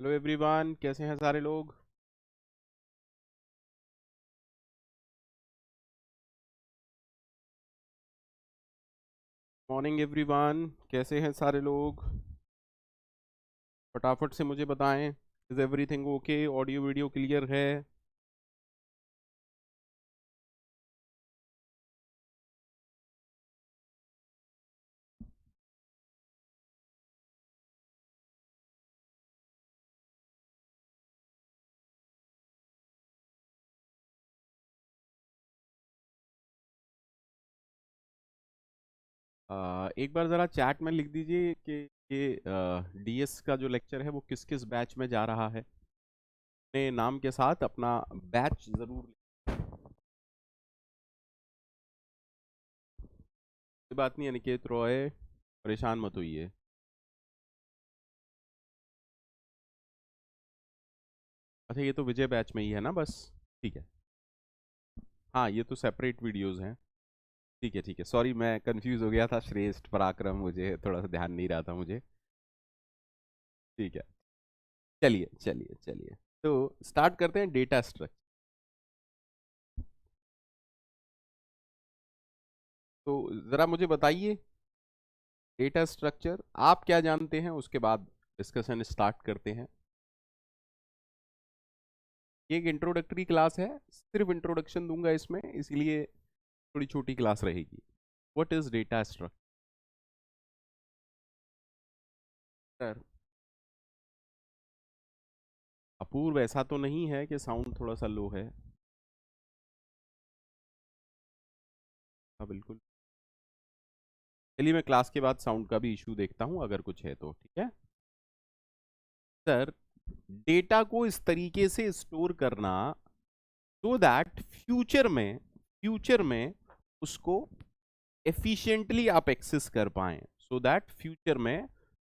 Hello everyone, कैसे हैं सारे लोग। मॉर्निंग एवरीवन, कैसे हैं सारे लोग। फटाफट से मुझे बताएं, is everything okay, audio video clear है। एक बार ज़रा चैट में लिख दीजिए कि डीएस का जो लेक्चर है वो किस किस बैच में जा रहा है। अपने नाम के साथ अपना बैच ज़रूर। कोई बात नहीं, अनिकेत रॉय, परेशान मत होइए। अच्छा, ये तो विजय बैच में ही है ना, बस। ठीक है। हाँ, ये तो सेपरेट वीडियोस हैं। ठीक है ठीक है, सॉरी मैं कंफ्यूज हो गया था। श्रेष्ठ पराक्रम, मुझे थोड़ा सा ध्यान नहीं रहा था मुझे। ठीक है। चलिए चलिए चलिए, तो स्टार्ट करते हैं डेटा स्ट्रक्चर। तो ज़रा मुझे बताइए, डेटा स्ट्रक्चर आप क्या जानते हैं, उसके बाद डिस्कशन स्टार्ट करते हैं। ये एक इंट्रोडक्टरी क्लास है, सिर्फ इंट्रोडक्शन दूंगा इसमें, इसलिए थोड़ी छोटी क्लास रहेगी। What is data structure. Apurva, ऐसा तो नहीं है कि साउंड थोड़ा सा लो है। हाँ बिल्कुल। चलिए, मैं क्लास के बाद साउंड का भी इशू देखता हूँ, अगर कुछ है तो ठीक है। सर, डेटा को इस तरीके से स्टोर करना सो दैट फ्यूचर में उसको एफिशिएंटली आप एक्सेस कर पाएं, सो दैट फ्यूचर में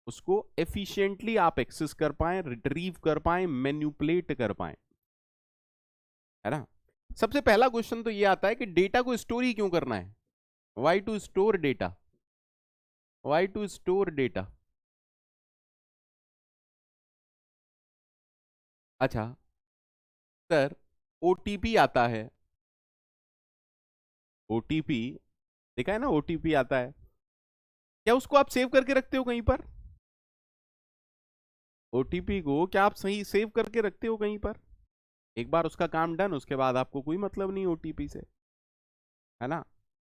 उसको एफिशिएंटली आप एक्सेस कर पाएं, रिट्रीव कर पाएं, मैन्युपुलेट कर पाएं, है ना। सबसे पहला क्वेश्चन तो ये आता है कि डेटा को स्टोर ही क्यों करना है। Why to store data, why to store data. अच्छा सर, ओटीपी आता है, ओटीपी, देखा है ना, ओटीपी आता है। क्या उसको आप सेव करके रखते हो कहीं पर। ओटीपी को क्या आप सही सेव करके रखते हो कहीं पर। एक बार उसका काम डन, उसके बाद आपको कोई मतलब नहीं ओटीपी से, है ना।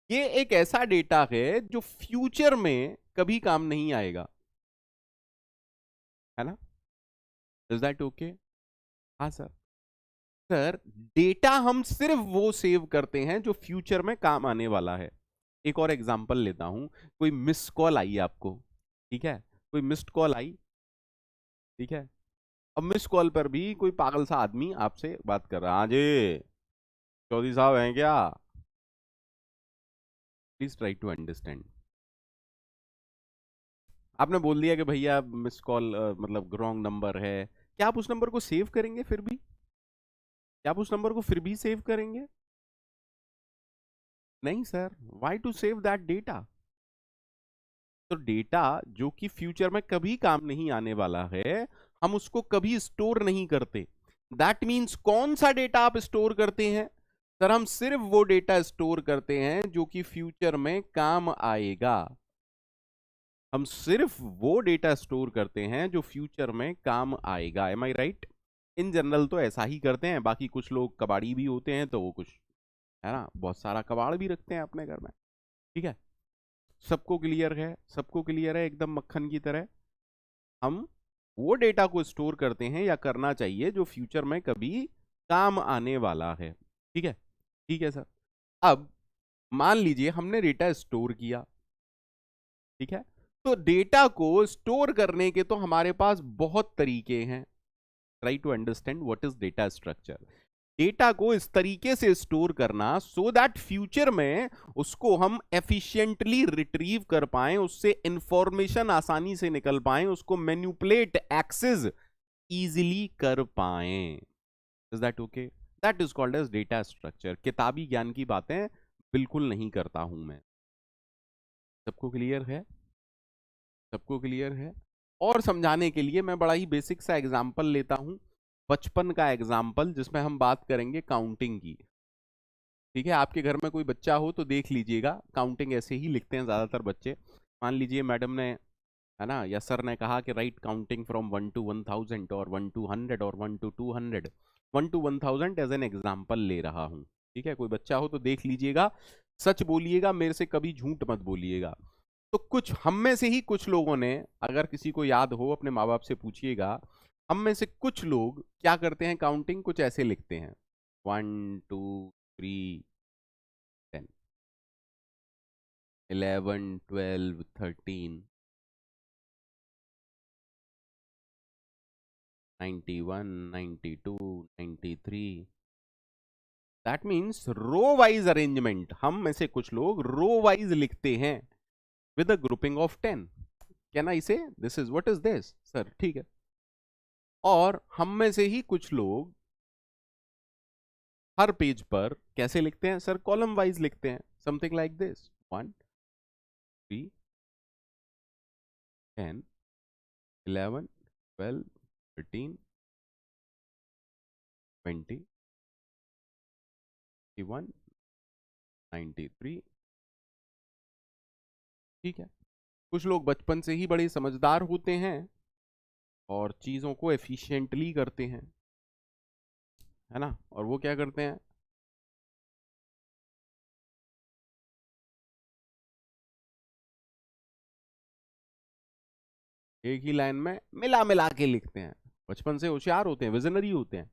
ये एक ऐसा डेटा है जो फ्यूचर में कभी काम नहीं आएगा, है ना। Is that okay. हाँ सर। सर, डेटा हम सिर्फ वो सेव करते हैं जो फ्यूचर में काम आने वाला है। एक और एग्जांपल लेता हूं। कोई मिस कॉल आई आपको, ठीक है, कोई मिस्ड कॉल आई, ठीक है। अब मिस कॉल पर भी कोई पागल सा आदमी आपसे बात कर रहा है, हाँ जी, चौधरी साहब हैं क्या। Please try to understand. आपने बोल दिया कि भैया मिस कॉल मतलब रॉन्ग नंबर है, क्या आप उस नंबर को सेव करेंगे फिर भी। क्या आप उस नंबर को फिर भी सेव करेंगे। नहीं sir. Why to save that data. तो डेटा जो कि फ्यूचर में कभी काम नहीं आने वाला है, हम उसको कभी स्टोर नहीं करते। दैट मीन्स कौन सा डेटा आप स्टोर करते हैं। सर, हम सिर्फ वो डेटा स्टोर करते हैं जो कि फ्यूचर में काम आएगा। हम सिर्फ वो डेटा स्टोर करते हैं जो फ्यूचर में काम आएगा। Am I right. In general तो ऐसा ही करते हैं, बाकी कुछ लोग कबाड़ी भी होते हैं, तो वो कुछ, है ना, बहुत सारा कबाड़ भी रखते हैं अपने घर में। ठीक है। सबको क्लियर है, सबको क्लियर है एकदम मक्खन की तरह। हम वो डेटा को स्टोर करते हैं या करना चाहिए जो फ्यूचर में कभी काम आने वाला है। ठीक है। ठीक है सर। अब मान लीजिए हमने डेटा स्टोर किया, ठीक है। तो डेटा को स्टोर करने के तो हमारे पास बहुत तरीके हैं। Try to understand what is data structure. Data को इस तरीके से स्टोर करना सो दैट फ्यूचर में उसको हम एफिशिएंटली रिट्रीव कर पाएं, उससे इंफॉर्मेशन आसानी से निकल पाएं, उसको मैन्युपुलेट, एक्सेस इजीली कर पाएं। Is that okay. That is called as data structure. किताबी ज्ञान की बातें बिल्कुल नहीं करता हूं मैं। सबको क्लियर है, सबको क्लियर है। और समझाने के लिए मैं बड़ा ही बेसिक सा एग्जाम्पल लेता हूं, बचपन का एग्जाम्पल, जिसमें हम बात करेंगे काउंटिंग की। ठीक है, आपके घर में कोई बच्चा हो तो देख लीजिएगा, काउंटिंग ऐसे ही लिखते हैं ज्यादातर बच्चे। मान लीजिए मैडम ने, है ना, या सर ने कहा कि राइट काउंटिंग फ्रॉम 1 to 1000 और 1 to 100 और 1 to 200, 1 to 1000 as an example ले रहा हूं। ठीक है, कोई बच्चा हो तो देख लीजिएगा, सच बोलिएगा, मेरे से कभी झूठ मत बोलिएगा। तो कुछ हम में से ही कुछ लोगों ने, अगर किसी को याद हो अपने माँ बाप से पूछिएगा, हम में से कुछ लोग क्या करते हैं, काउंटिंग कुछ ऐसे लिखते हैं, 1 2 3 10 11 12 13 91 92 93। That means row wise arrangement, हम में से कुछ लोग रो वाइज लिखते हैं with a grouping of 10। Can I say this is what is this sir? ठीक है। और हम में से ही कुछ लोग हर पेज पर कैसे लिखते हैं सर? कॉलम वाइज लिखते हैं, समथिंग लाइक दिस, 1 3 10 11 12 13 20 21 93। ठीक है, कुछ लोग बचपन से ही बड़े समझदार होते हैं और चीजों को एफिशिएंटली करते हैं, है ना, और वो क्या करते हैं, एक ही लाइन में मिला मिला के लिखते हैं। बचपन से होशियार होते हैं, विजनरी होते हैं।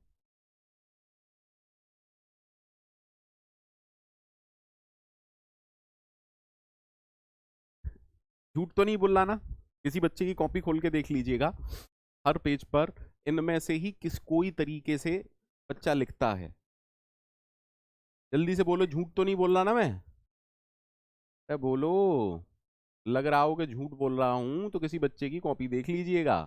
झूठ तो नहीं बोलना ना, किसी बच्चे की कॉपी खोल के देख लीजिएगा, हर पेज पर इनमें से ही किस कोई तरीके से बच्चा लिखता है। जल्दी से बोलो, झूठ तो नहीं बोल रहा ना मैं? अरे बोलो, लग रहा हो कि झूठ बोल रहा हूं तो किसी बच्चे की कॉपी देख लीजिएगा।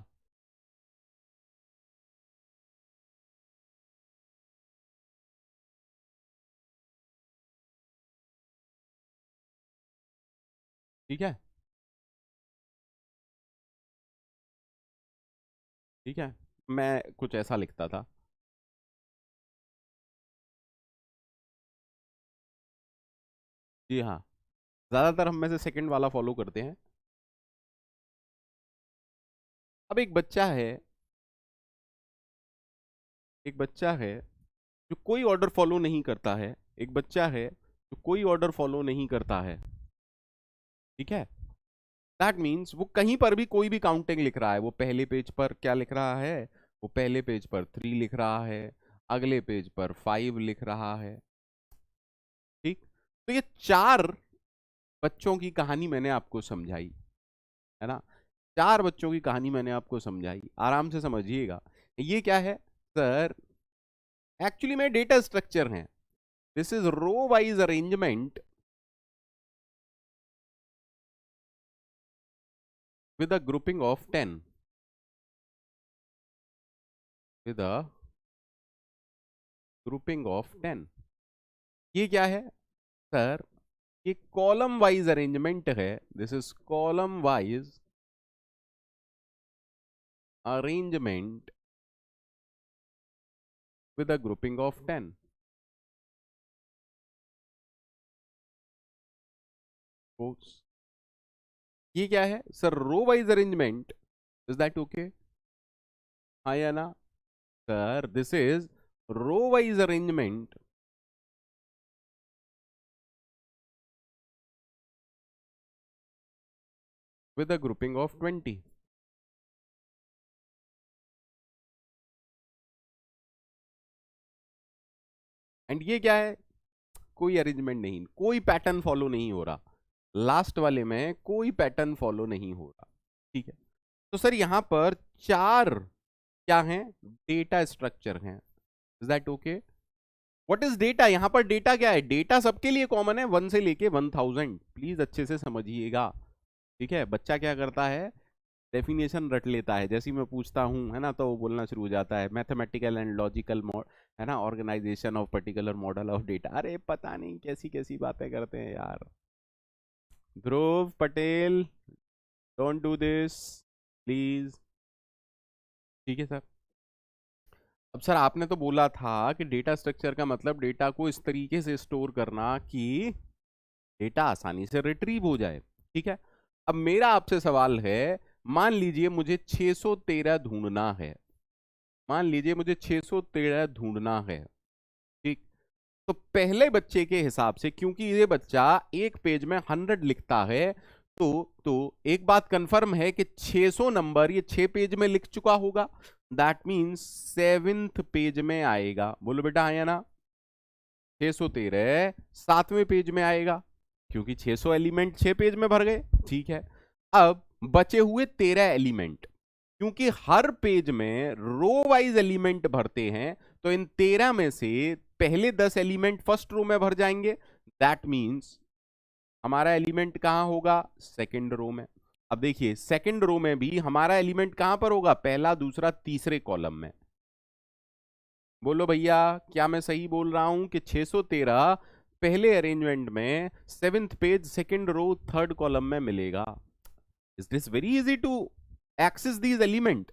ठीक है, ठीक है, मैं कुछ ऐसा लिखता था। जी हाँ, ज्यादातर हम में से सेकंड वाला फॉलो करते हैं। अब एक बच्चा है, एक बच्चा है जो कोई ऑर्डर फॉलो नहीं करता है, एक बच्चा है जो कोई ऑर्डर फॉलो नहीं करता है। ठीक है, दैट मीन्स वो कहीं पर भी कोई भी काउंटिंग लिख रहा है, वो पहले पेज पर क्या लिख रहा है, वो पहले पेज पर 3 लिख रहा है, अगले पेज पर 5 लिख रहा है। ठीक, तो ये 4 बच्चों की कहानी मैंने आपको समझाई, है ना, 4 बच्चों की कहानी मैंने आपको समझाई, आराम से समझिएगा। ये क्या है सर? एक्चुअली में डेटा स्ट्रक्चर है, this is row wise arrangement with a grouping of 10, with a grouping of 10। ये क्या है सर? ये कॉलम वाइज अरेंजमेंट है, this is column wise arrangement with a grouping of 10। ये क्या है sir? Row wise arrangement, is that okay? हाँ या ना sir? This is row wise arrangement with a grouping of 20। And ये क्या है? कोई अरेंजमेंट नहीं, कोई पैटर्न फॉलो नहीं हो रहा, लास्ट वाले में कोई पैटर्न फॉलो नहीं हो रहा। ठीक है, तो सर यहां पर 4 क्या हैं? डेटा स्ट्रक्चर हैं, is that okay? What is data? यहां पर डेटा क्या है? डेटा सबके लिए कॉमन है, 1 से लेके 1000, प्लीज अच्छे से समझिएगा। ठीक है, बच्चा क्या करता है, डेफिनेशन रट लेता है, जैसे ही मैं पूछता हूँ, है ना, तो वो बोलना शुरू हो जाता है, मैथमेटिकल एंड लॉजिकल है ना, organization of particular model of data. अरे पता नहीं कैसी कैसी बातें करते हैं यार। Dhruv Patel, don't do this. Please. ठीक है सर। अब सर आपने तो बोला था कि डेटा स्ट्रक्चर का मतलब डेटा को इस तरीके से स्टोर करना कि डेटा आसानी से रिट्रीव हो जाए। ठीक है। अब मेरा आपसे सवाल है, मान लीजिए मुझे 613 ढूंढना है। मान लीजिए मुझे 613 ढूंढना है। ठीक। तो पहले बच्चे के हिसाब से, क्योंकि ये बच्चा एक पेज में 100 लिखता है, तो एक बात कंफर्म है कि 600 नंबर ये 6 पेज में लिख चुका होगा। दैट मीन्स 7th पेज में आएगा। बोलो बेटा आया ना? 613 7वें पेज में आएगा, क्योंकि 600 एलिमेंट 6 पेज में भर गए। ठीक है। अब बचे हुए 13 एलिमेंट, क्योंकि हर पेज में रो वाइज एलिमेंट भरते हैं, तो इन 13 में से पहले 10 एलिमेंट फर्स्ट रो में भर जाएंगे। दैट मीन्स हमारा एलिमेंट कहां होगा? सेकंड रो में। अब देखिए सेकंड रो में भी हमारा एलिमेंट कहां पर होगा? पहला, दूसरा, तीसरे कॉलम में। बोलो भैया, क्या मैं सही बोल रहा हूं कि 613 पहले अरेंजमेंट में 7th page second row third column में मिलेगा? Is this very easy to access these element?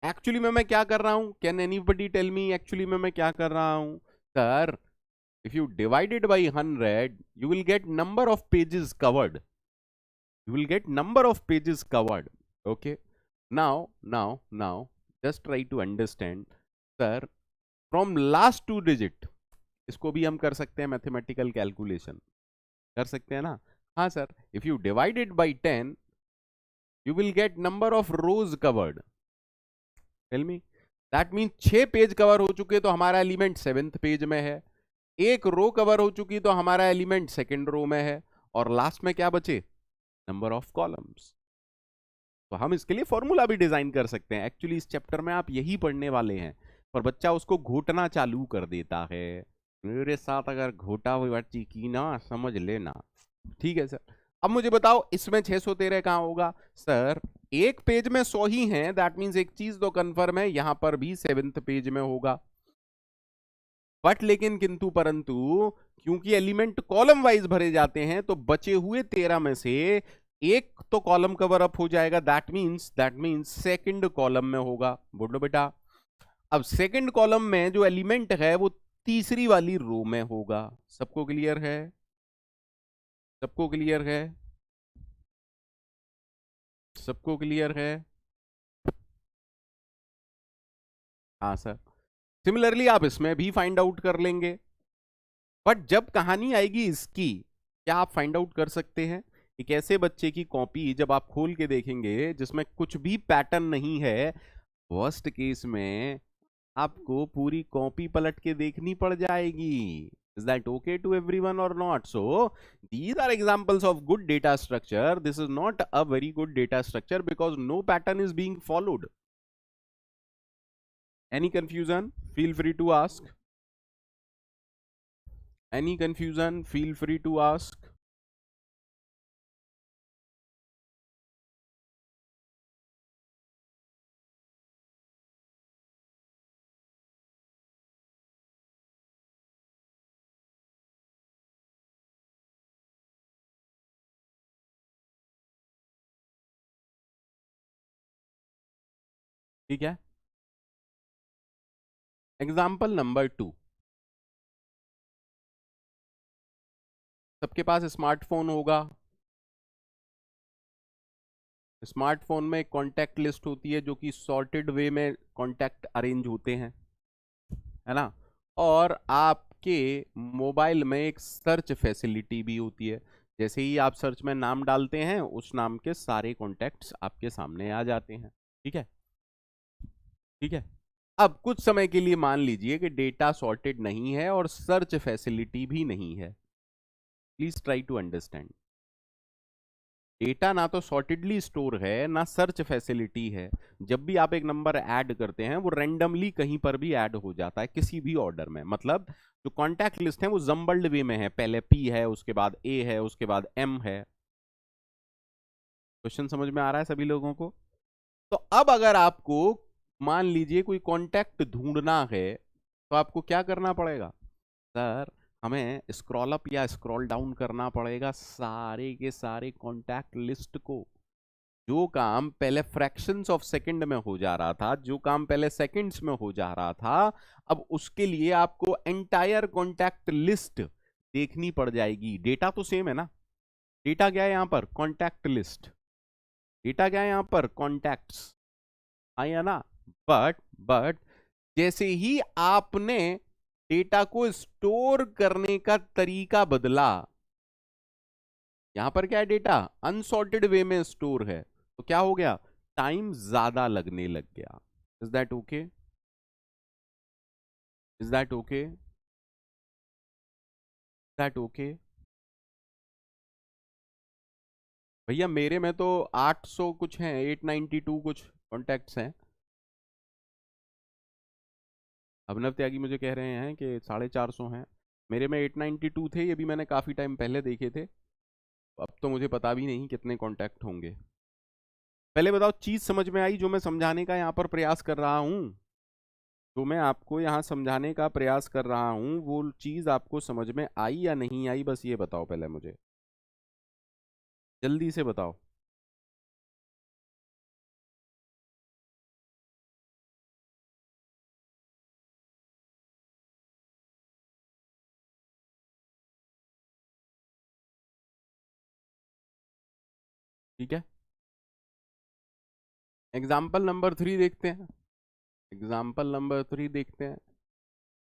Actually में मैं क्या कर रहा हूं? Can anybody tell me actually में मैं क्या कर रहा हूं? Sir, if you divide it by 100, you will get number of pages covered. You will get number of pages covered. Okay. Now, just try to understand, sir. From last 2 digit, इसको भी हम कर सकते हैं मैथमेटिकल कैलकुलेशन, कर सकते हैं ना? हाँ sir, if you divide it by 10, you will get number of rows covered. Tell me. That means 6 page cover हो चुके तो हमारा एलिमेंट 7th पेज में है, एक रो कवर हो चुकी तो हमारा एलिमेंट सेकंड रो में है, और लास्ट में क्या बचे? Number of columns. तो हम इसके लिए फॉर्मूला भी डिजाइन कर सकते हैं। एक्चुअली इस चैप्टर में आप यही पढ़ने वाले हैं, पर बच्चा उसको घोटना चालू कर देता है। मेरे साथ अगर घोटा हुई बच्ची की ना, समझ लेना। ठीक है सर। अब मुझे बताओ इसमें 613 कहां होगा? सर, एक पेज में 100 ही है। दैट मीन्स एक चीज तो कंफर्म है, यहां पर भी 7th पेज में होगा। बट लेकिन किंतु परंतु, क्योंकि एलिमेंट कॉलम वाइज भरे जाते हैं, तो बचे हुए 13 में से एक तो कॉलम कवर अप हो जाएगा। दैट मीन्स सेकंड कॉलम में होगा। बोलो बेटा। अब सेकंड कॉलम में जो एलिमेंट है वो तीसरी वाली रो में होगा। सबको क्लियर है? सबको क्लियर है? सबको क्लियर है? हाँ सर। सिमिलरली आप इसमें भी फाइंड आउट कर लेंगे। बट जब कहानी आएगी इसकी, क्या आप फाइंड आउट कर सकते हैं? एक ऐसे बच्चे की कॉपी जब आप खोल के देखेंगे जिसमें कुछ भी पैटर्न नहीं है, वर्स्ट केस में आपको पूरी कॉपी पलट के देखनी पड़ जाएगी। Is that okay to everyone और not? So these are examples of good data structure. This is not a very good data structure because no pattern is being followed. Any confusion? Feel free to ask. Any confusion? Feel free to ask. ठीक है। Example number 2। सबके पास smartphone होगा। Smartphone में एक contact list होती है जो कि सॉर्टेड वे में कॉन्टैक्ट अरेंज होते हैं, है ना? और आपके मोबाइल में एक सर्च फैसिलिटी भी होती है। जैसे ही आप सर्च में नाम डालते हैं, उस नाम के सारे कॉन्टैक्ट्स आपके सामने आ जाते हैं। ठीक है। ठीक है। अब कुछ समय के लिए मान लीजिए कि डेटा सॉर्टेड नहीं है और सर्च फैसिलिटी भी नहीं है। Please try to understand. Data ना तो सॉर्टेडली स्टोर है, ना सर्च फैसिलिटी है। जब भी आप एक नंबर ऐड करते हैं, वो रैंडमली कहीं पर भी ऐड हो जाता है, किसी भी ऑर्डर में। मतलब जो कॉन्टैक्ट लिस्ट है वो जम्बल्ड वे में है, पहले पी है, उसके बाद ए है, उसके बाद एम है। क्वेश्चन समझ में आ रहा है सभी लोगों को? तो अब अगर आपको मान लीजिए कोई कॉन्टैक्ट ढूंढना है, तो आपको क्या करना पड़ेगा? सर, हमें स्क्रॉल अप या स्क्रॉल डाउन करना पड़ेगा सारे के सारे कॉन्टैक्ट लिस्ट को। जो काम पहले फ्रैक्शंस ऑफ सेकंड में हो जा रहा था, जो काम पहले सेकंड्स में हो जा रहा था, अब उसके लिए आपको एंटायर कॉन्टैक्ट लिस्ट देखनी पड़ जाएगी। डेटा तो सेम है ना, डेटा क्या है यहां पर? Contact list. डेटा क्या है यहां पर? कॉन्टैक्ट्स, आया ना। बट जैसे ही आपने डेटा को स्टोर करने का तरीका बदला, यहां पर क्या है? डेटा अनसॉर्टेड वे में स्टोर है, तो क्या हो गया? टाइम ज्यादा लगने लग गया। Is that okay? Is that okay? That okay? भैया मेरे में तो 800 कुछ हैं, 892 कुछ कॉन्टैक्ट्स हैं। अभिनव त्यागी मुझे कह रहे हैं कि 450 हैं। मेरे में 892 थे, ये भी मैंने काफी टाइम पहले देखे थे। अब तो मुझे पता भी नहीं कितने कॉन्टैक्ट होंगे। पहले बताओ, चीज समझ में आई जो मैं समझाने का यहाँ पर प्रयास कर रहा हूँ? जो मैं आपको यहाँ समझाने का प्रयास कर रहा हूँ, वो चीज आपको समझ में आई या नहीं आई? बस ये बताओ पहले मुझे, जल्दी से बताओ। ठीक है, एग्जाम्पल नंबर 3 देखते हैं। एग्जाम्पल नंबर 3 देखते हैं।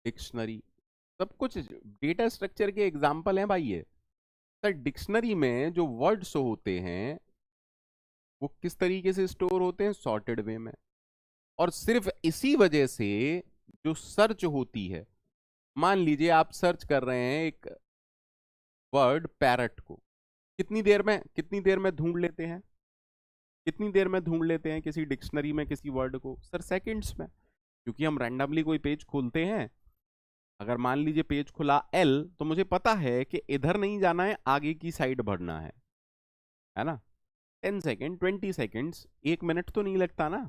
डिक्शनरी, सब कुछ डेटा स्ट्रक्चर के एग्जाम्पल हैं भाई ये। सर डिक्शनरी में जो वर्ड्स होते हैं वो किस तरीके से स्टोर होते हैं? सॉर्टेड वे में। और सिर्फ इसी वजह से जो सर्च होती है, मान लीजिए आप सर्च कर रहे हैं एक वर्ड पैरट को, कितनी देर में ढूंढ लेते हैं? कितनी देर में ढूंढ लेते हैं किसी डिक्शनरी में किसी वर्ड को? सर सेकंड्स में, क्योंकि हम रैंडमली कोई पेज खोलते हैं। अगर मान लीजिए पेज खुला एल, तो मुझे पता है कि इधर नहीं जाना है, आगे की साइड बढ़ना है ना। 10 सेकेंड, 20 सेकेंड्स, 1 मिनट तो नहीं लगता ना।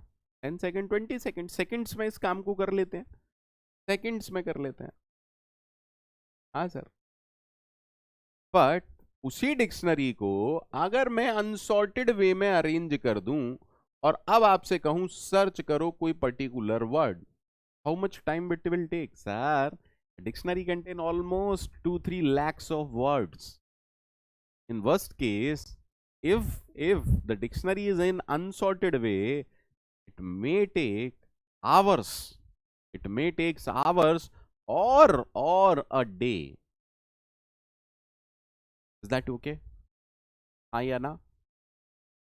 10 सेकेंड, 20 सेकेंड, सेकेंड्स में इस काम को कर लेते हैं, सेकेंड्स में कर लेते हैं। हाँ सर। बट उसी डिक्शनरी को अगर मैं अनसॉर्टेड वे में अरेंज कर दूं और अब आपसे कहूं सर्च करो कोई particular word, how much time it will take? Sir dictionary contain almost 2-3 lakhs of words. In worst case, if the dictionary is in unsorted way, it may take hours. It may take hours or a day. Is that okay? हाँ या ना?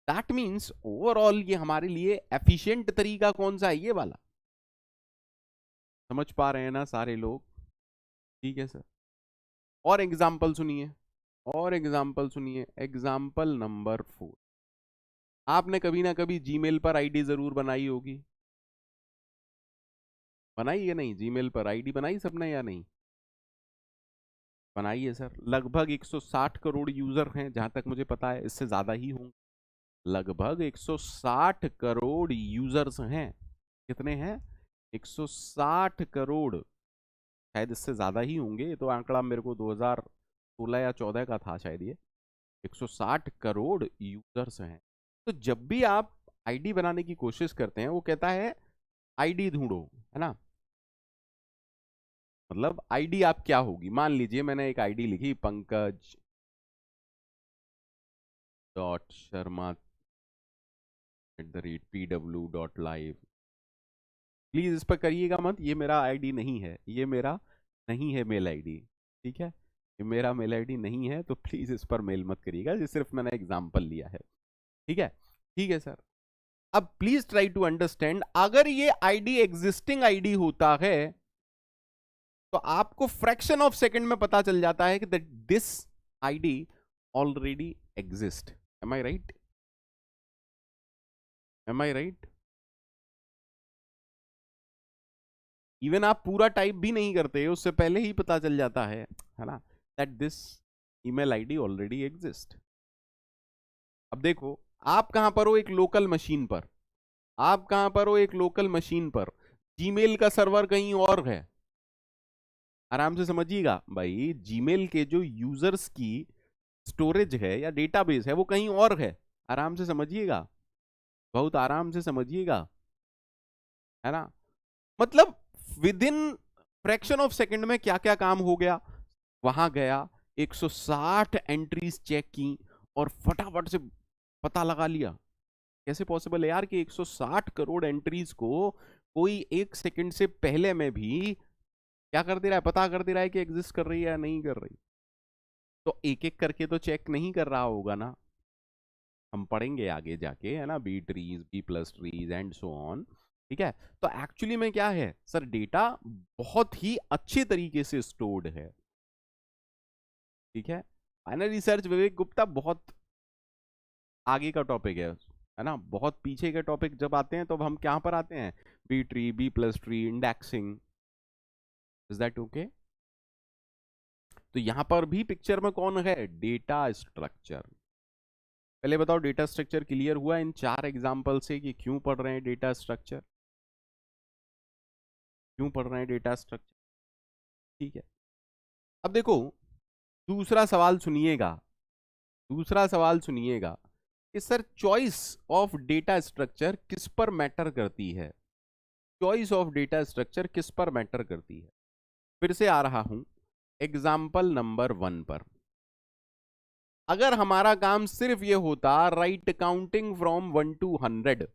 That means overall ये हमारे लिए efficient तरीका कौन सा है? ये वाला। समझ पा रहे हैं ना सारे लोग? ठीक है सर। और एग्जाम्पल सुनिए, और एग्जाम्पल सुनिए। एग्जाम्पल नंबर 4, आपने कभी ना कभी जीमेल पर आईडी जरूर बनाई होगी। बनाई है नहीं? जीमेल पर आईडी बनाई सबने या नहीं? बनाई है सर। लगभग 160 करोड़ यूजर हैं जहां तक मुझे पता है, इससे ज्यादा ही होंगे। लगभग 160 करोड़ यूजर्स हैं। कितने हैं? 160 करोड़। शायद इससे ज्यादा ही होंगे, ये तो आंकड़ा मेरे को 2016 या 14 का था शायद ये। 160 करोड़ यूजर्स हैं। तो जब भी आप आईडी बनाने की कोशिश करते हैं, वो कहता है आईडी ढूंढो, है ना। मतलब आईडी आप क्या होगी? मान लीजिए मैंने एक आईडी लिखी, Pankaj dot Sharma @pw.live। Please इस पर करिएगा मत, ये मेरा आईडी नहीं है, ये मेरा नहीं है मेल आईडी। ठीक है, ये मेरा मेल आईडी नहीं है, तो प्लीज इस पर मेल मत करिएगा, ये सिर्फ मैंने एग्जांपल लिया है। ठीक है, ठीक है सर। अब प्लीज ट्राई टू अंडरस्टैंड, अगर ये आईडी एग्जिस्टिंग आईडी होता है तो आपको फ्रैक्शन ऑफ सेकंड में पता चल जाता है कि this ID already exist. Am I right? Am I right? Even आप पूरा टाइप भी नहीं करते, उससे पहले ही पता चल जाता है ना, that this email ID already exist. अब देखो, आप कहां पर हो? एक लोकल मशीन पर। आप कहां पर हो? एक लोकल मशीन पर। जीमेल का सर्वर कहीं और है। आराम से समझिएगा भाई, जीमेल के जो यूजर्स की स्टोरेज है या डेटाबेस है वो कहीं और है। आराम से समझिएगा। बहुत आराम से समझिएगा, है ना। मतलब with in fraction of second में क्या क्या काम हो गया। वहां गया, 160 एंट्रीज चेक की और फटाफट से पता लगा लिया। कैसे पॉसिबल है यार कि 160 करोड़ एंट्रीज को कोई एक सेकंड से पहले में भी क्या कर दे रहा है, पता कर दे रहा है कि एग्जिस्ट कर रही है या नहीं कर रही। तो एक एक करके तो चेक नहीं कर रहा होगा ना। हम पढ़ेंगे आगे जाके, है ना, B trees, B plus trees and so on. ठीक है। तो एक्चुअली में क्या है सर, डेटा बहुत ही अच्छे तरीके से स्टोर्ड है। ठीक है। फाइनल रिसर्च विवेक गुप्ता बहुत आगे का टॉपिक है ना, बहुत पीछे के टॉपिक जब आते हैं तो हम क्या पर आते हैं, B tree, B plus tree, indexing. Is that okay? तो यहां पर भी पिक्चर में कौन है, डेटा स्ट्रक्चर। पहले बताओ डेटा स्ट्रक्चर क्लियर हुआ इन 4 एग्जांपल से कि क्यों पढ़ रहे हैं डेटा स्ट्रक्चर, क्यों पढ़ रहे हैं डेटा स्ट्रक्चर। ठीक है। अब देखो दूसरा सवाल सुनिएगा, दूसरा सवाल सुनिएगा कि sir choice of data structure किस पर मैटर करती है, चॉइस ऑफ डेटा स्ट्रक्चर किस पर मैटर करती है। फिर से आ रहा हूं एग्जाम्पल नंबर 1 पर। अगर हमारा काम सिर्फ ये होता राइट काउंटिंग फ्रॉम 1 to 100,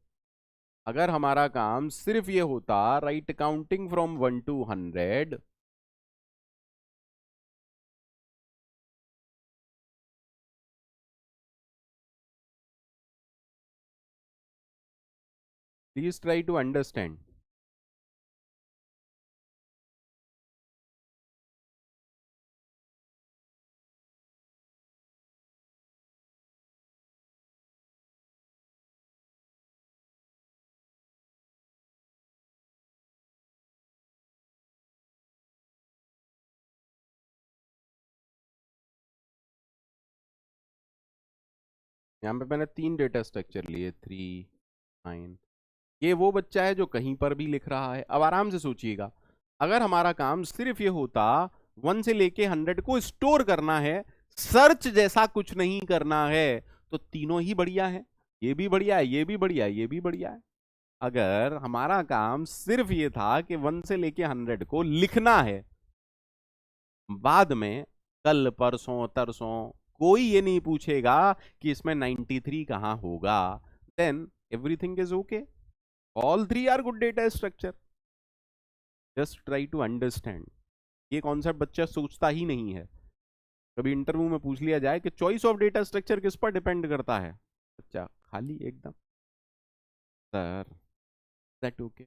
अगर हमारा काम सिर्फ ये होता write counting from 1 to 100, please try to understand. यहां पे मैंने 3 डेटा स्ट्रक्चर लिए, 3, 9। ये वो बच्चा है जो कहीं पर भी लिख रहा है। अब आराम से सोचिएगा, अगर हमारा काम सिर्फ ये होता 1 से लेके 100 को स्टोर करना है, सर्च जैसा कुछ नहीं करना है, तो तीनों ही बढ़िया है। ये भी बढ़िया है, ये भी बढ़िया है, ये भी बढ़िया है। अगर हमारा काम सिर्फ ये था कि 1 से लेके 100 को लिखना है, बाद में कल परसों तरसों कोई ये नहीं पूछेगा कि इसमें 93 कहां होगा, then everything is okay. All 3 are good data structure. Just try to understand. ये कॉन्सेप्ट बच्चा सोचता ही नहीं है। कभी इंटरव्यू में पूछ लिया जाए कि चॉइस ऑफ डेटा स्ट्रक्चर किस पर डिपेंड करता है, बच्चा खाली एकदम, sir that okay.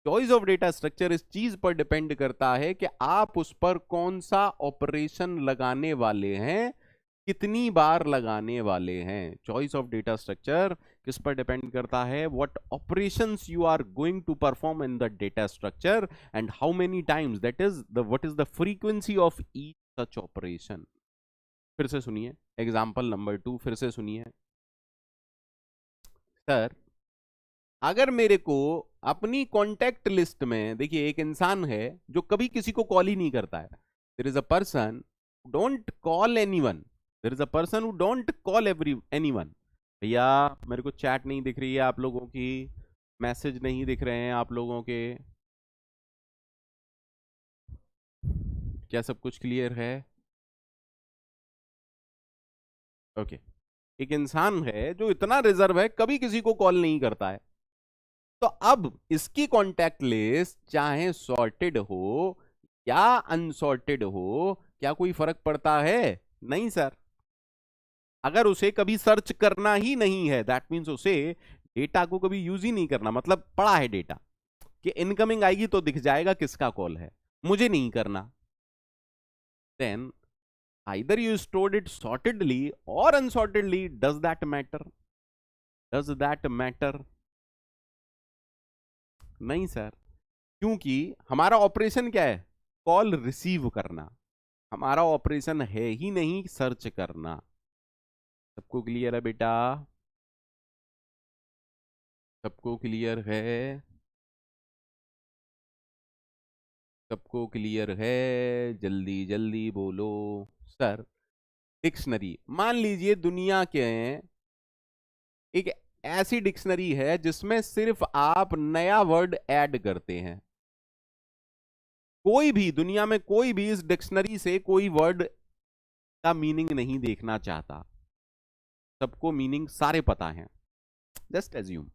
Choice of data structure इस चीज पर डिपेंड करता है कि आप उस पर कौन सा ऑपरेशन लगाने वाले हैं, कितनी बार लगाने वाले हैं। चॉइस ऑफ डेटा स्ट्रक्चर किस पर डिपेंड करता है, what operations you are going to perform in the data structure and how many times, that is the what is the frequency of each such operation. फिर से सुनिए example number 2, फिर से सुनिए। सर अगर मेरे को अपनी कॉन्टेक्ट लिस्ट में, देखिए एक इंसान है जो कभी किसी को कॉल ही नहीं करता है, there is a person don't call anyone, there is a person who don't call anyone. भैया मेरे को चैट नहीं दिख रही है आप लोगों की, मैसेज नहीं दिख रहे हैं आप लोगों के, क्या सब कुछ क्लियर है? ओके। एक इंसान है जो इतना रिजर्व है, कभी किसी को कॉल नहीं करता है, तो अब इसकी कॉन्टैक्ट लिस्ट चाहे सॉर्टेड हो या अनसॉर्टेड हो, क्या कोई फर्क पड़ता है? नहीं सर। अगर उसे कभी सर्च करना ही नहीं है, दैट मीन्स उसे डेटा को कभी यूज ही नहीं करना, मतलब पड़ा है डेटा कि इनकमिंग आएगी तो दिख जाएगा किसका कॉल है, मुझे नहीं करना, then either you stored it sortedly or unsortedly, does that matter? Does that matter? नहीं सर, क्योंकि हमारा ऑपरेशन क्या है, कॉल रिसीव करना, हमारा ऑपरेशन है ही नहीं सर्च करना। सबको क्लियर है बेटा? सबको क्लियर है? सबको क्लियर है? जल्दी जल्दी बोलो सर। डिक्शनरी मान लीजिए दुनिया के एक ऐसी डिक्शनरी है जिसमें सिर्फ आप नया वर्ड ऐड करते हैं। कोई भी दुनिया में कोई भी इस डिक्शनरी से कोई वर्ड का मीनिंग नहीं देखना चाहता, सबको मीनिंग सारे पता है। Just assume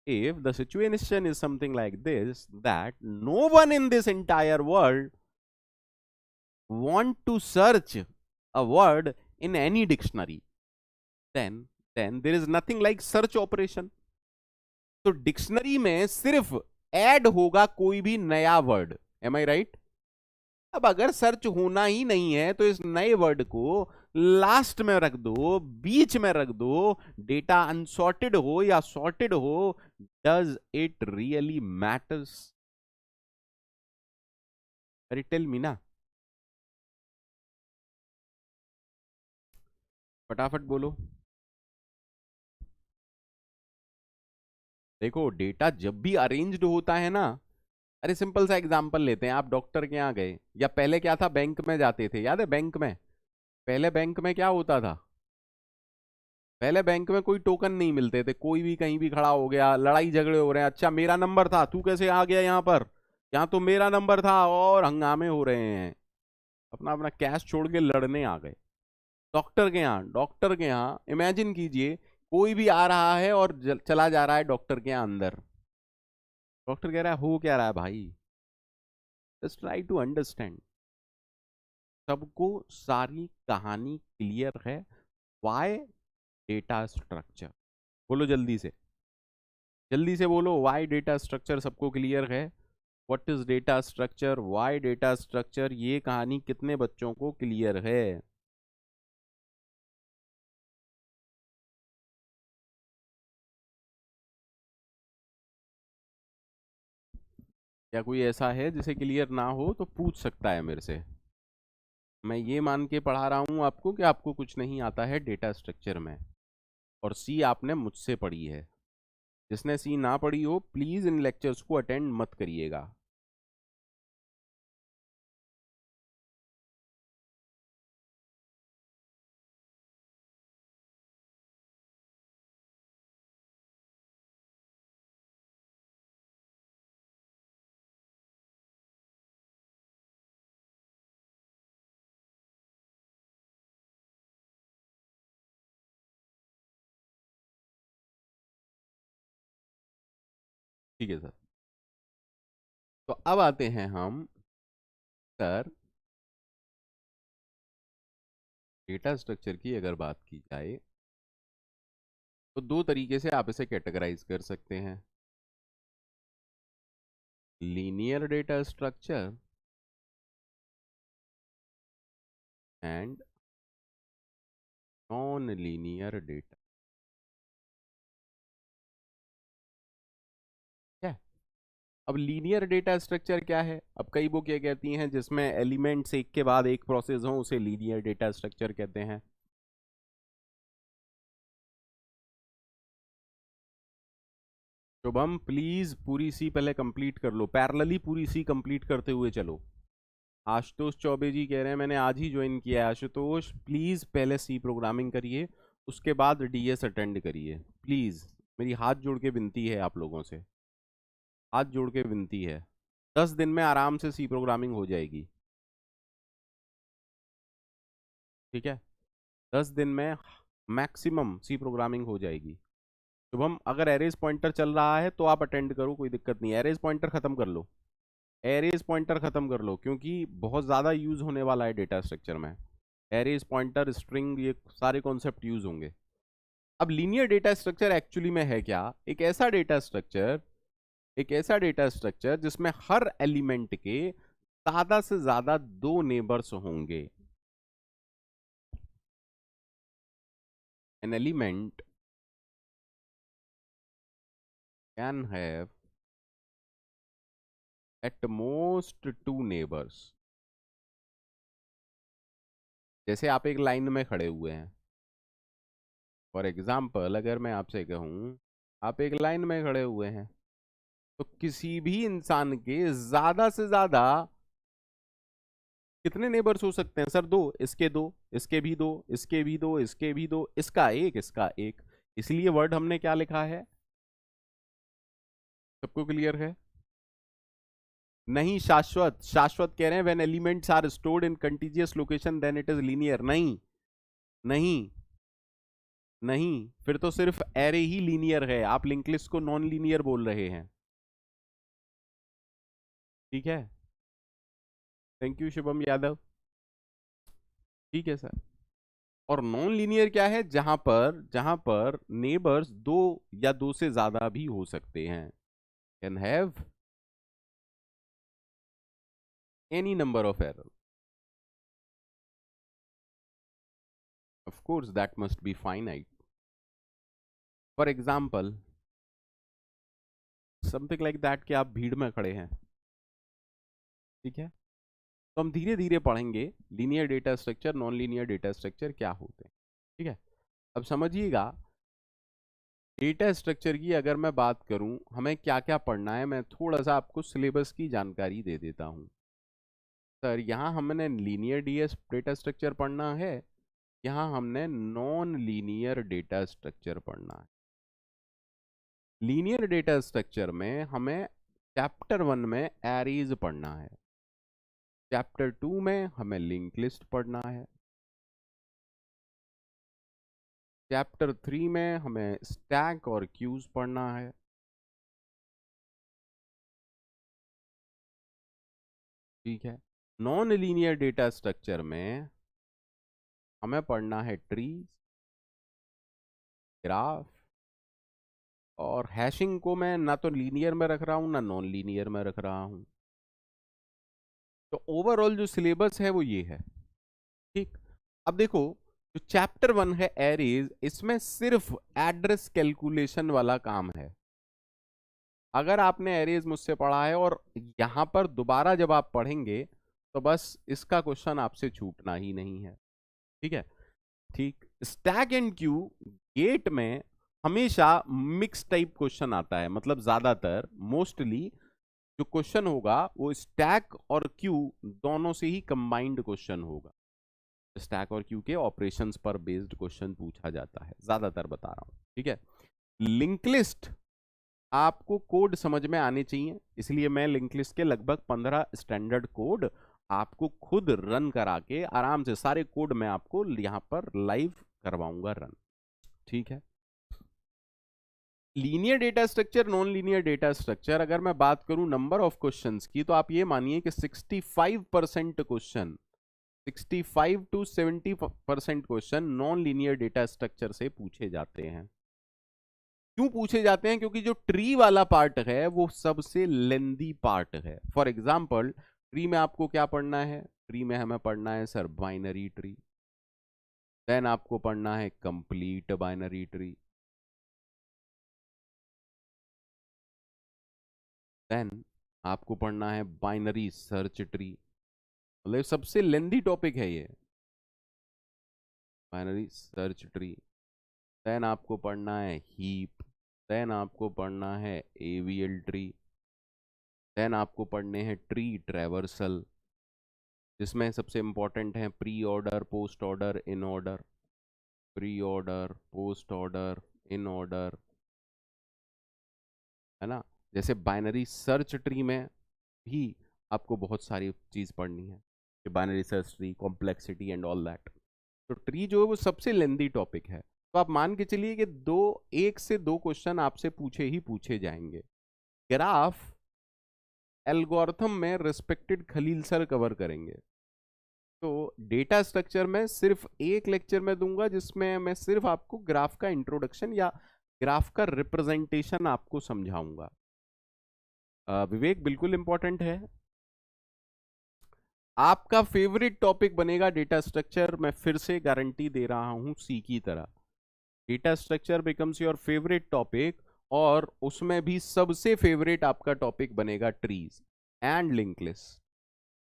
if the situation is something like this, that no one in this entire world want to search a word in any dictionary, then there is nothing like search operation. तो dictionary में सिर्फ add होगा कोई भी नया word, M I right? अब अगर search होना ही नहीं है तो इस नए वर्ड को लास्ट में रख दो, बीच में रख दो, डेटा अनसॉर्टेड हो या सॉर्टेड हो, डज इट रियली मैटर्स? अरे टेल मी ना, फटाफट बोलो। देखो डेटा जब भी अरेंज्ड होता है ना, अरे सिंपल सा एग्जांपल लेते हैं, आप डॉक्टर के यहाँ गए, या पहले क्या था, बैंक में जाते थे, याद है बैंक में? पहले बैंक में क्या होता था? पहले बैंक में कोई टोकन नहीं मिलते थे, कोई भी कहीं भी खड़ा हो गया, लड़ाई झगड़े हो रहे हैं, अच्छा मेरा नंबर था, तू कैसे आ गया यहाँ पर, यहाँ तो मेरा नंबर था, और हंगामे हो रहे हैं, अपना अपना कैश छोड़ के लड़ने आ गए। डॉक्टर के यहाँ इमेजिन कीजिए, कोई भी आ रहा है और चला जा रहा है डॉक्टर के यहाँ अंदर, डॉक्टर कह रहा है हो क्या रहा है भाई, जस्ट ट्राई टू अंडरस्टैंड। सबको सारी कहानी क्लियर है, वाई डेटा स्ट्रक्चर, बोलो जल्दी से बोलो, वाई डेटा स्ट्रक्चर सबको क्लियर है? What is data structure, why data structure, ये कहानी कितने बच्चों को क्लियर है? क्या कोई ऐसा है जिसे क्लियर ना हो तो पूछ सकता है मेरे से? मैं ये मान के पढ़ा रहा हूं आपको कि आपको कुछ नहीं आता है डेटा स्ट्रक्चर में, और सी आपने मुझसे पढ़ी है। जिसने सी ना पढ़ी हो प्लीज इन लेक्चर्स को अटेंड मत करिएगा। ठीक है सर, तो अब आते हैं हम सर, डेटा स्ट्रक्चर की अगर बात की जाए तो दो तरीके से आप इसे कैटेगराइज कर सकते हैं, linear data structure and non linear data. क्या? अब लीनियर डेटा स्ट्रक्चर क्या है? अब कई बुक ये कहती हैं जिसमें एलिमेंट्स एक के बाद एक प्रोसेस हो उसे लीनियर डेटा स्ट्रक्चर कहते हैं। शुभम प्लीज पूरी सी पहले कंप्लीट कर लो, पैरेलली पूरी सी कंप्लीट करते हुए चलो। आशुतोष चौबे जी कह रहे हैं मैंने आज ही ज्वाइन किया है। आशुतोष प्लीज पहले सी प्रोग्रामिंग करिए, उसके बाद डीएस अटेंड करिए प्लीज, मेरी हाथ जोड़ के विनती है आप लोगों से, हाथ जोड़ के विनती है। 10 दिन में आराम से सी प्रोग्रामिंग हो जाएगी, ठीक है? 10 दिन में मैक्सिमम सी प्रोग्रामिंग हो जाएगी। शुभम अगर एरेज पॉइंटर चल रहा है तो आप अटेंड करो, कोई दिक्कत नहीं, एरेज पॉइंटर खत्म कर लो, एरेज पॉइंटर खत्म कर लो, क्योंकि बहुत ज़्यादा यूज़ होने वाला है डेटा स्ट्रक्चर में, एरेज पॉइंटर स्ट्रिंग ये सारे कॉन्सेप्ट यूज़ होंगे। अब लीनियर डेटा स्ट्रक्चर एक्चुअली में है क्या? एक ऐसा डेटा स्ट्रक्चर, एक ऐसा डेटा स्ट्रक्चर जिसमें हर एलिमेंट के ज़्यादा से ज़्यादा 2 नेबर्स होंगे। An element can have at most 2 neighbours. जैसे आप एक लाइन में खड़े हुए हैं, फॉर एग्जाम्पल अगर मैं आपसे कहूं आप एक लाइन में खड़े हुए हैं, तो किसी भी इंसान के ज्यादा से ज्यादा कितने नेबर्स हो सकते हैं सर? 2, इसके 2, इसके भी 2, इसके भी 2, इसके भी 2, इसका एक, इसका एक। इसलिए वर्ड हमने क्या लिखा है, सबको क्लियर है? नहीं, शाश्वत, शाश्वत कह रहे हैं when elements are stored in contiguous location then it is linear. नहीं, नहीं, नहीं, फिर तो सिर्फ एरे ही लीनियर है, आप लिंक लिस्ट को नॉन लीनियर बोल रहे हैं। ठीक है, थैंक यू शुभम यादव। ठीक है सर। और नॉन लीनियर क्या है? जहां पर नेबर्स दो या दो से ज्यादा भी हो सकते हैं, can have any number of error. Of course that must be finite. For example something like that कि आप भीड़ में खड़े हैं, ठीक है, तो हम धीरे धीरे पढ़ेंगे linear data structure, non linear data structure क्या होते हैं। ठीक है, अब समझिएगा डेटा स्ट्रक्चर की अगर मैं बात करूं हमें क्या क्या पढ़ना है, मैं थोड़ा सा आपको सिलेबस की जानकारी दे देता हूं। सर यहाँ हमने लीनियर डीएस डेटा स्ट्रक्चर पढ़ना है, यहाँ हमने नॉन लीनियर डेटा स्ट्रक्चर पढ़ना है। लीनियर डेटा स्ट्रक्चर में हमें चैप्टर 1 में एरेज पढ़ना है, चैप्टर 2 में हमें लिंक लिस्ट पढ़ना है, चैप्टर 3 में हमें स्टैक और क्यूज पढ़ना है, ठीक है। नॉन लीनियर डेटा स्ट्रक्चर में हमें पढ़ना है ट्रीज, ग्राफ, और हैशिंग को मैं ना तो लीनियर में रख रहा हूं ना नॉन लीनियर में रख रहा हूं। तो ओवरऑल जो सिलेबस है वो ये है, ठीक। अब देखो जो चैप्टर 1 है एरेज, इसमें सिर्फ एड्रेस कैलकुलेशन वाला काम है। अगर आपने एरेज मुझसे पढ़ा है और यहां पर दोबारा जब आप पढ़ेंगे तो बस इसका क्वेश्चन आपसे छूटना ही नहीं है, ठीक है। ठीक, स्टैक एंड क्यू गेट में हमेशा मिक्स टाइप क्वेश्चन आता है, मतलब ज्यादातर मोस्टली जो क्वेश्चन होगा वो स्टैक और क्यू दोनों से ही कंबाइंड क्वेश्चन होगा। स्टैक और क्यू के ऑपरेशंस पर बेस्ड क्वेश्चन पूछा जाता है, ज्यादातर बता रहा हूं, ठीक है। लिंक लिस्ट आपको कोड समझ में आने चाहिए, इसलिए मैं लिंक लिस्ट के लगभग 15 स्टैंडर्ड कोड आपको खुद रन करा के आराम से सारे कोड मैं आपको यहां पर लाइव करवाऊंगा रन, ठीक है। Linear data structure, non linear data structure, अगर मैं बात करूं नंबर ऑफ क्वेश्चंस की तो आप ये मानिए कि 65% question, 65 to 70% question non linear data structure से पूछे जाते हैं। क्यों पूछे जाते हैं? क्योंकि जो ट्री वाला पार्ट है वो सबसे लेंदी पार्ट है। फॉर एग्जाम्पल ट्री में आपको क्या पढ़ना है? ट्री में हमें पढ़ना है सर बाइनरी ट्री, देन आपको पढ़ना है कंप्लीट बाइनरी ट्री, देन आपको पढ़ना है बाइनरी सर्च ट्री, मतलब सबसे लेंदी टॉपिक है ये बाइनरी सर्च ट्री। देन आपको पढ़ना है हीप, देन आपको पढ़ना है एवीएल ट्री, देन आपको पढ़ने हैं ट्री ट्रेवर्सल, जिसमें सबसे इंपॉर्टेंट है pre order, post order, in order, pre order, post order, in order, है ना। जैसे बाइनरी सर्च ट्री में भी आपको बहुत सारी चीज पढ़नी है, कि binary search tree, complexity and all that. तो ट्री जो है वो सबसे लेंदी टॉपिक है, तो आप मान के चलिए कि एक से दो क्वेश्चन आपसे पूछे ही पूछे जाएंगे। ग्राफ एल्गोरिथम में रिस्पेक्टेड खलील सर कवर करेंगे, तो डेटा स्ट्रक्चर में सिर्फ एक लेक्चर में दूंगा जिसमें मैं सिर्फ आपको ग्राफ का इंट्रोडक्शन या ग्राफ का रिप्रेजेंटेशन आपको समझाऊंगा। विवेक बिल्कुल इंपॉर्टेंट है। आपका फेवरेट टॉपिक बनेगा डेटा स्ट्रक्चर, मैं फिर से गारंटी दे रहा हूं सी की तरह। Data structure becomes your favourite topic, और उसमें भी सबसे फेवरेट आपका टॉपिक बनेगा trees and link list,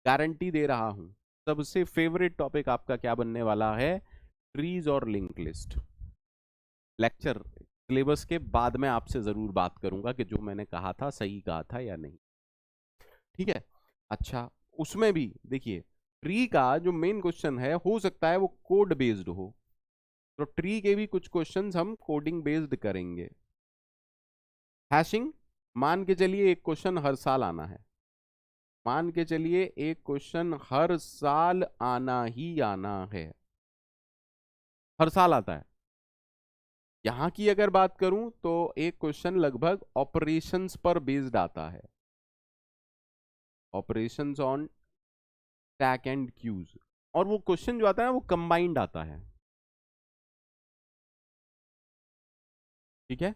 guarantee दे रहा हूं। सबसे फेवरेट टॉपिक आपका क्या बनने वाला है? ट्रीज और लिंक लिस्ट। लेक्चर सिलेबस के बाद में आपसे जरूर बात करूंगा कि जो मैंने कहा था सही कहा था या नहीं, ठीक है। अच्छा, उसमें भी देखिए ट्री का जो मेन क्वेश्चन है, हो सकता है वो कोड बेस्ड हो, तो ट्री के भी कुछ क्वेश्चंस हम कोडिंग बेस्ड करेंगे। हैशिंग, मान के चलिए एक क्वेश्चन हर साल आना है, मान के चलिए एक क्वेश्चन हर साल आना ही आना है, हर साल आता है। यहां की अगर बात करूं तो एक क्वेश्चन लगभग ऑपरेशंस पर बेस्ड आता है, operations on stack and queues, और वो क्वेश्चन जो आता है वो कंबाइंड आता है। ठीक है,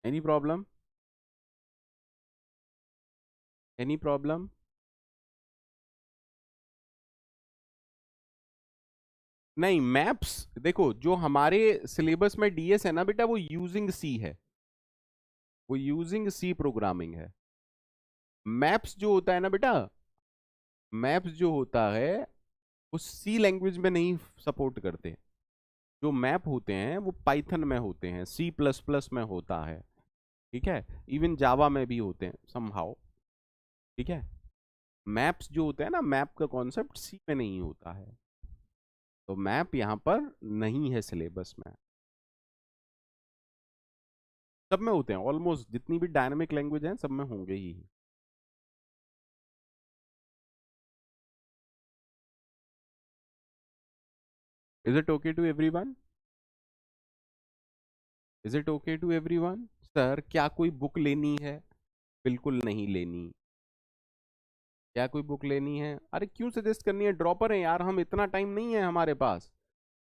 एनी प्रॉब्लम, एनी प्रॉब्लम? नहीं, मैप्स देखो, जो हमारे सिलेबस में डीएस है ना बेटा, वो यूजिंग सी है, वो यूजिंग सी प्रोग्रामिंग है। मैप्स जो होता है ना बेटा, मैप्स जो होता है वो सी लैंग्वेज में नहीं सपोर्ट करते। जो मैप होते हैं वो पाइथन में होते हैं, सी प्लस प्लस में होता है। ठीक है, इवन जावा में भी होते हैं समहाउ। ठीक है, मैप्स जो होते हैं ना, मैप का कॉन्सेप्ट सी में नहीं होता है, तो मैप यहाँ पर नहीं है सिलेबस में। सब में होते हैं, ऑलमोस्ट जितनी भी डायनामिक लैंग्वेज हैं सब में होंगे ही। Is it okay to everyone? Is it okay to everyone? Sir क्या कोई बुक लेनी है? बिल्कुल नहीं लेनी। क्या कोई बुक लेनी है? अरे क्यों सजेस्ट करनी है, ड्रॉपर है यार हम, इतना टाइम नहीं है हमारे पास,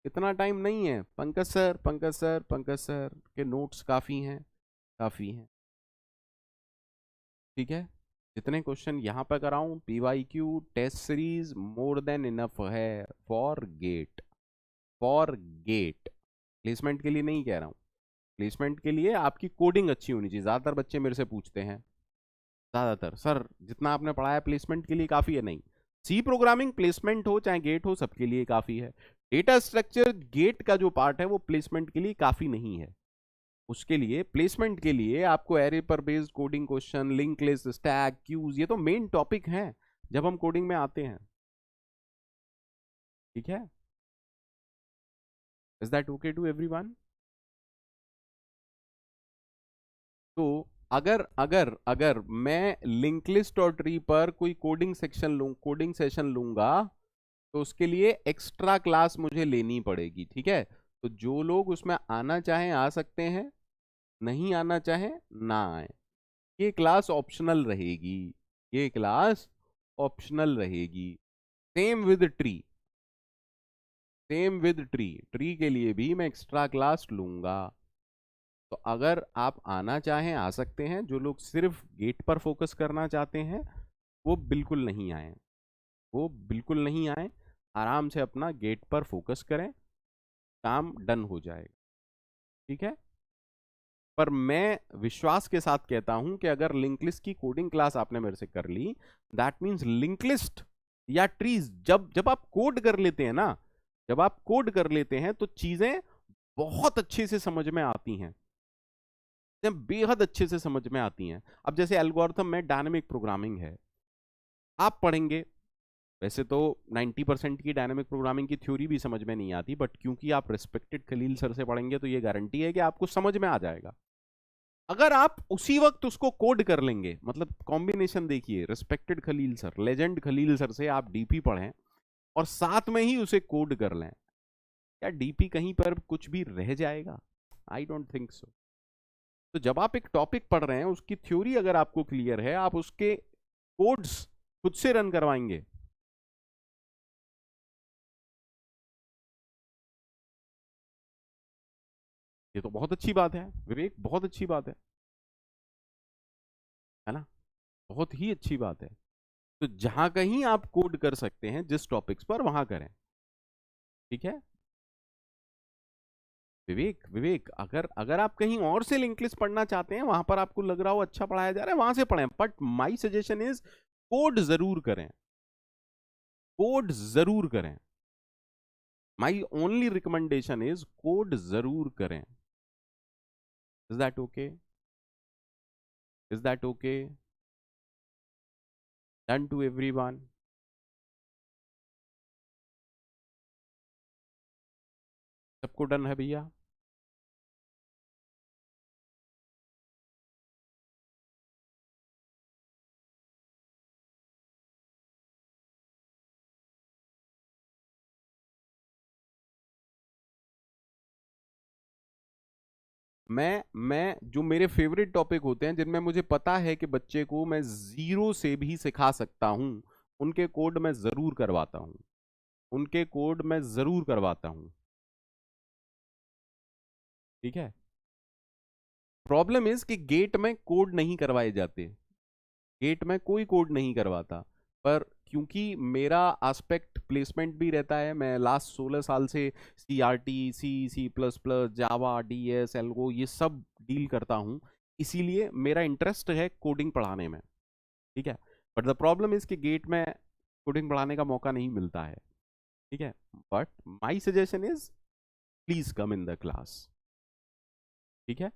इतना टाइम नहीं है। Pankaj sir, Pankaj sir, Pankaj sir के नोट्स काफ़ी हैं, काफ़ी हैं। ठीक है, जितने क्वेश्चन यहाँ पर कराऊं, PYQ test series more than enough है for GATE, for GATE. Placement के लिए नहीं कह रहा हूँ, प्लेसमेंट के लिए आपकी कोडिंग अच्छी होनी चाहिए। ज़्यादातर बच्चे मेरे से पूछते हैं, ज़्यादातर, सर जितना आपने पढ़ाया प्लेसमेंट के लिए काफ़ी है? नहीं, सी प्रोग्रामिंग प्लेसमेंट हो चाहे गेट हो, सबके लिए काफ़ी है। डेटा स्ट्रक्चर गेट का जो पार्ट है वो प्लेसमेंट के लिए काफ़ी नहीं है। उसके लिए, प्लेसमेंट के लिए आपको एरे पर based coding question, link list, stack, queues, ये तो मेन टॉपिक हैं जब हम कोडिंग में आते हैं। ठीक है, is that okay to everyone? तो अगर अगर अगर मैं लिंक लिस्ट और ट्री पर कोई कोडिंग सेक्शन लूँ, कोडिंग सेशन लूंगा, तो उसके लिए एक्स्ट्रा क्लास मुझे लेनी पड़ेगी। ठीक है, तो जो लोग उसमें आना चाहें आ सकते हैं, नहीं आना चाहें ना आए। ये क्लास ऑप्शनल रहेगी, ये क्लास ऑप्शनल रहेगी। Same with tree, same with tree, tree के लिए भी मैं एक्स्ट्रा क्लास लूंगा। तो अगर आप आना चाहें आ सकते हैं, जो लोग सिर्फ गेट पर फोकस करना चाहते हैं वो बिल्कुल नहीं आए, वो बिल्कुल नहीं आए। आराम से अपना गेट पर फोकस करें, काम डन हो जाएगा। ठीक है, पर मैं विश्वास के साथ कहता हूं कि अगर लिंक लिस्ट की कोडिंग क्लास आपने मेरे से कर ली, दैट मीन्स लिंक लिस्ट या ट्रीज, जब जब आप कोड कर लेते हैं ना, जब आप कोड कर लेते हैं तो चीजें बहुत अच्छे से समझ में आती हैं, बेहद अच्छे से समझ में आती हैं। अब जैसे एल्गोरिथम में डायनेमिक प्रोग्रामिंग है, आप पढ़ेंगे, वैसे तो 90% की डायनेमिक प्रोग्रामिंग की थ्योरी भी समझ में नहीं आती, बट क्योंकि आप रिस्पेक्टेड खलील सर से पढ़ेंगे तो ये गारंटी है कि आपको समझ में आ जाएगा। अगर आप उसी वक्त उसको कोड कर लेंगे, मतलब कॉम्बिनेशन देखिए, respected Khalil sir, legend Khalil sir से आप डीपी पढ़ें और साथ में ही उसे कोड कर लें, क्या डीपी कहीं पर कुछ भी रह जाएगा? I don't think so. तो जब आप एक टॉपिक पढ़ रहे हैं, उसकी थ्योरी अगर आपको क्लियर है, आप उसके कोड्स खुद से रन करवाएंगे। ये तो बहुत अच्छी बात है विवेक, बहुत अच्छी बात है ना, बहुत ही अच्छी बात है। तो जहां कहीं आप कोड कर सकते हैं जिस टॉपिक्स पर, वहां करें। ठीक है विवेक, विवेक अगर अगर आप कहीं और से लिंक लिस्ट पढ़ना चाहते हैं, वहां पर आपको लग रहा हो अच्छा पढ़ाया जा रहा है, वहां से पढ़ें, but my suggestion is code जरूर करें, कोड जरूर करें। My only recommendation is code जरूर करें। Is that okay? Is that okay? Done to everyone? सबको डन है भैया? मैं जो मेरे फेवरेट टॉपिक होते हैं जिनमें मुझे पता है कि बच्चे को मैं जीरो से भी सिखा सकता हूं, उनके कोड मैं जरूर करवाता हूं। उनके कोड मैं जरूर करवाता हूं। ठीक है। प्रॉब्लम इज कि गेट में कोड नहीं करवाए जाते। गेट में कोई कोड नहीं करवाता। पर क्योंकि मेरा एस्पेक्ट प्लेसमेंट भी रहता है, मैं लास्ट 16 साल से CRT, C++, जावा, DS, एल्गो ये सब डील करता हूँ। इसीलिए मेरा इंटरेस्ट है कोडिंग पढ़ाने में। ठीक है। बट द प्रॉब्लम इज कि गेट में कोडिंग पढ़ाने का मौका नहीं मिलता है। ठीक है। But my suggestion is please come in the class. ठीक है।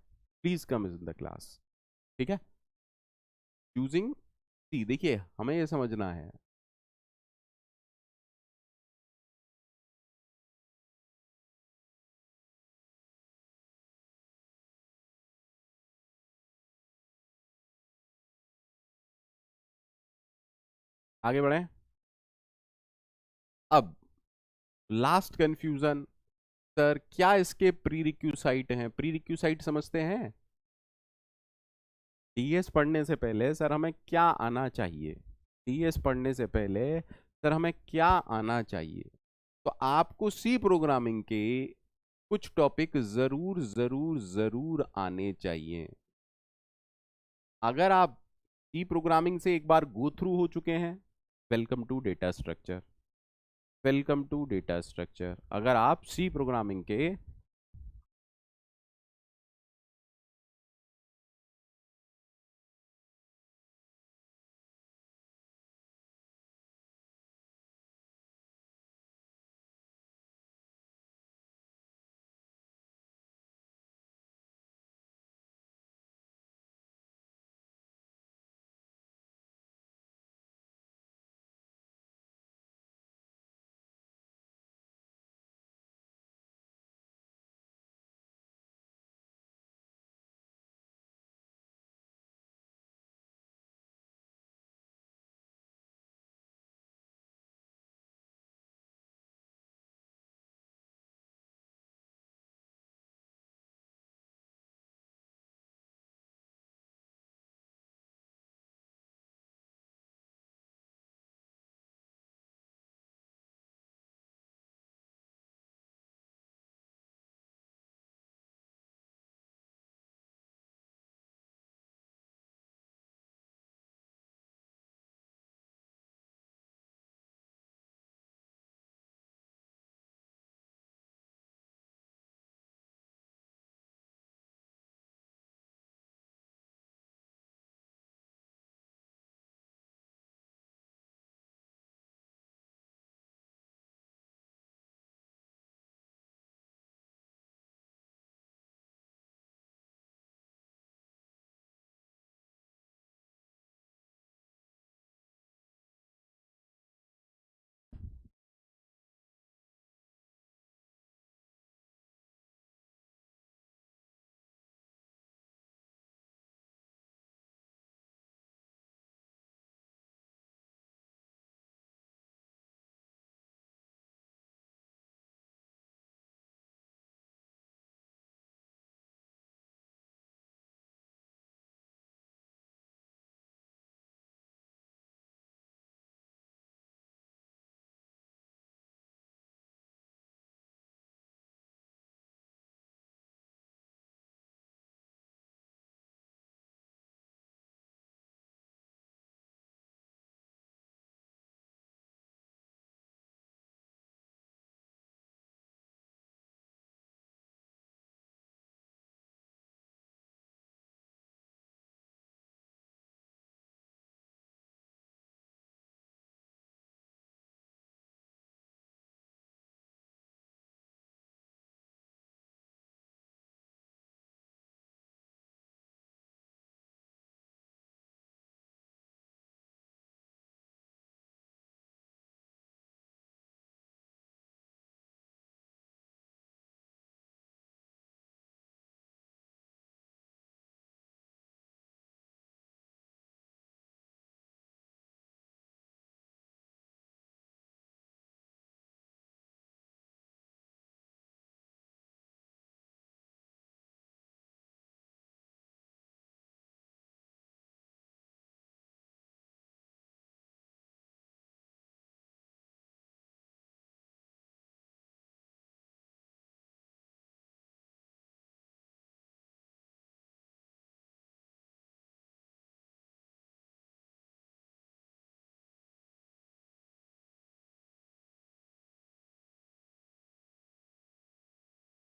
Please come in the class. ठीक है। चूजिंग, देखिए हमें ये समझना है। आगे बढ़े। अब लास्ट कंफ्यूजन, सर क्या इसके प्री रिक्यूसाइट हैं? प्री रिक्यूसाइट समझते हैं? DS पढ़ने से पहले सर हमें क्या आना चाहिए? DS पढ़ने से पहले सर हमें क्या आना चाहिए? तो आपको सी प्रोग्रामिंग के कुछ टॉपिक जरूर जरूर जरूर आने चाहिए। अगर आप सी प्रोग्रामिंग से एक बार गो थ्रू हो चुके हैं, welcome to data structure. Welcome to data structure. अगर आप सी प्रोग्रामिंग के